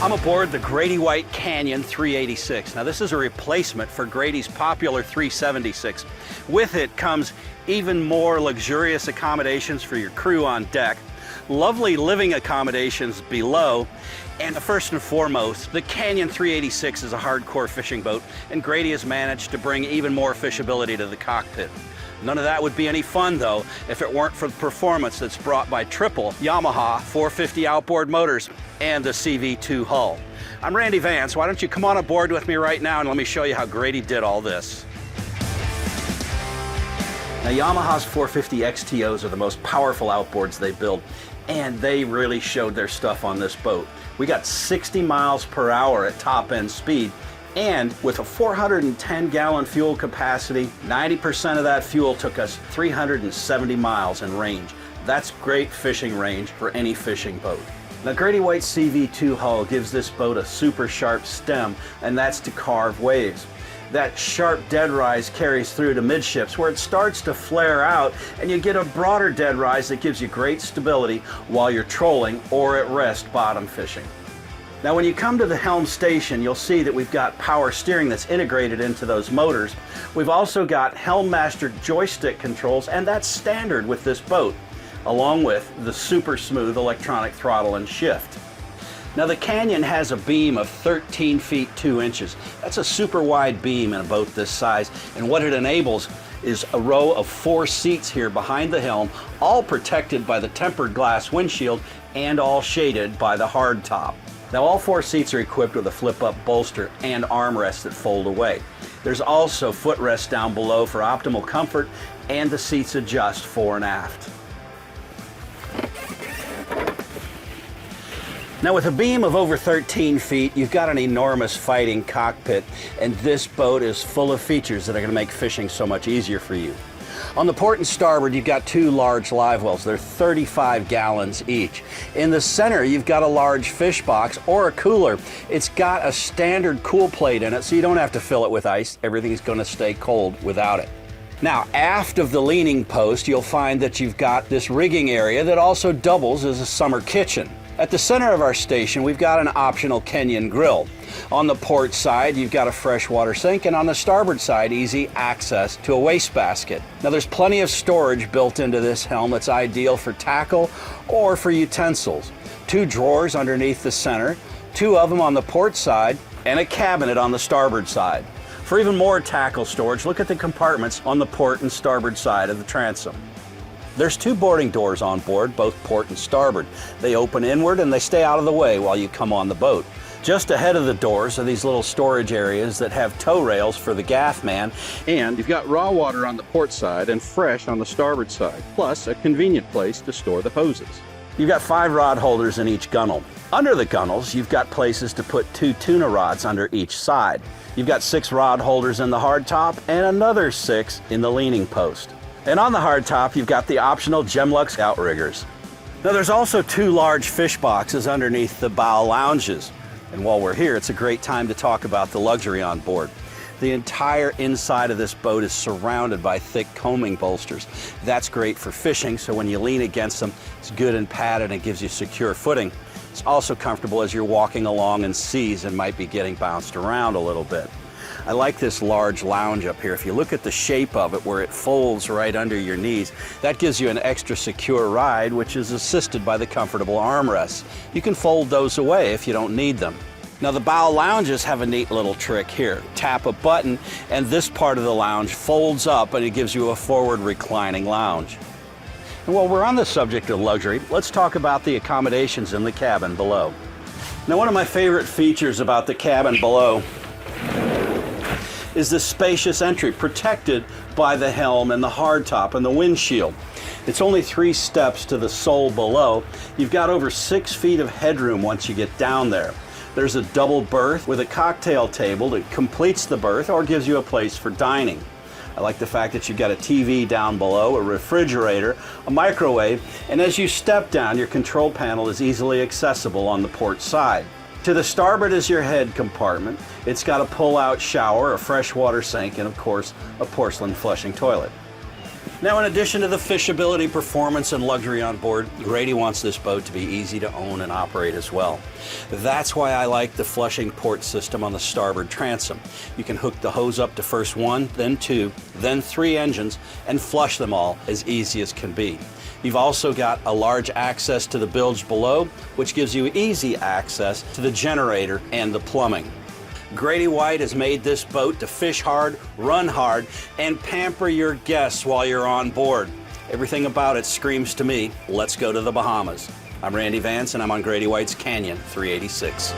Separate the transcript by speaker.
Speaker 1: I'm aboard the Grady-White Canyon 386. Now this is a replacement for Grady's popular 376. With it comes even more luxurious accommodations for your crew on deck, lovely living accommodations below, and first and foremost, the Canyon 386 is a hardcore fishing boat, and Grady has managed to bring even more fishability to the cockpit. None of that would be any fun, though, if it weren't for the performance that's brought by triple Yamaha 450 outboard motors and the CV2 hull. I'm Randy Vance. Why don't you come on aboard with me right now and let me show you how Grady did all this. Now, Yamaha's 450 XTOs are the most powerful outboards they build, and they really showed their stuff on this boat. We got 60 miles per hour at top end speed, and with a 410-gallon fuel capacity, 90% of that fuel took us 370 miles in range. That's great fishing range for any fishing boat. Now, Grady-White's CV2 hull gives this boat a super sharp stem, and that's to carve waves. That sharp dead rise carries through to midships where it starts to flare out, and you get a broader dead rise that gives you great stability while you're trolling or at rest bottom fishing. Now, when you come to the Helm station, you'll see that we've got power steering that's integrated into those motors. We've also got Helm Master joystick controls, and that's standard with this boat, along with the super smooth electronic throttle and shift. Now, the Canyon has a beam of 13 feet 2 inches. That's a super wide beam in a boat this size, and what it enables is a row of 4 seats here behind the helm, all protected by the tempered glass windshield and all shaded by the hard top. Now, all 4 seats are equipped with a flip-up bolster and armrests that fold away. There's also footrests down below for optimal comfort, and the seats adjust fore and aft. Now, with a beam of over 13 feet, you've got an enormous fighting cockpit, and this boat is full of features that are going to make fishing so much easier for you. On the port and starboard, you've got 2 large live wells. They're 35 gallons each. In the center, you've got a large fish box or a cooler. It's got a standard cool plate in it, so you don't have to fill it with ice. Everything's going to stay cold without it. Now, aft of the leaning post, you'll find that you've got this rigging area that also doubles as a summer kitchen. At the center of our station, we've got an optional Kenyon grill. On the port side, you've got a freshwater sink, and on the starboard side, easy access to a wastebasket. Now, there's plenty of storage built into this helm that's ideal for tackle or for utensils. 2 drawers underneath the center, 2 of them on the port side, and a cabinet on the starboard side. For even more tackle storage, look at the compartments on the port and starboard side of the transom. There's 2 boarding doors on board, both port and starboard. They open inward and they stay out of the way while you come on the boat. Just ahead of the doors are these little storage areas that have tow rails for the gaff man, and you've got raw water on the port side and fresh on the starboard side, plus a convenient place to store the hoses. You've got 5 rod holders in each gunnel. Under the gunnels, you've got places to put 2 tuna rods under each side. You've got 6 rod holders in the hardtop and another 6 in the leaning post. And on the hardtop, you've got the optional Gemlux outriggers. Now, there's also 2 large fish boxes underneath the bow lounges. And while we're here, it's a great time to talk about the luxury on board. The entire inside of this boat is surrounded by thick coaming bolsters. That's great for fishing, so when you lean against them, it's good and padded and gives you secure footing. It's also comfortable as you're walking along in seas and might be getting bounced around a little bit. I like this large lounge up here. If you look at the shape of it, where it folds right under your knees, that gives you an extra secure ride, which is assisted by the comfortable armrests. You can fold those away if you don't need them. Now, the bow lounges have a neat little trick here. Tap a button, and this part of the lounge folds up, and it gives you a forward reclining lounge. And while we're on the subject of luxury, let's talk about the accommodations in the cabin below. Now, one of my favorite features about the cabin below is the spacious entry protected by the helm and the hardtop and the windshield. It's only 3 steps to the sole below. You've got over 6 feet of headroom once you get down there. There's a double berth with a cocktail table that completes the berth or gives you a place for dining. I like the fact that you've got a TV down below, a refrigerator, a microwave, and as you step down, your control panel is easily accessible on the port side. To the starboard is your head compartment. It's got a pull-out shower, a freshwater sink, and of course, a porcelain flushing toilet. Now, in addition to the fishability, performance, and luxury on board, Grady wants this boat to be easy to own and operate as well. That's why I like the flushing port system on the starboard transom. You can hook the hose up to first one, then two, then three engines, and flush them all as easy as can be. You've also got a large access to the bilge below, which gives you easy access to the generator and the plumbing. Grady-White has made this boat to fish hard, run hard, and pamper your guests while you're on board. Everything about it screams to me, let's go to the Bahamas. I'm Randy Vance, and I'm on Grady-White's Canyon 386.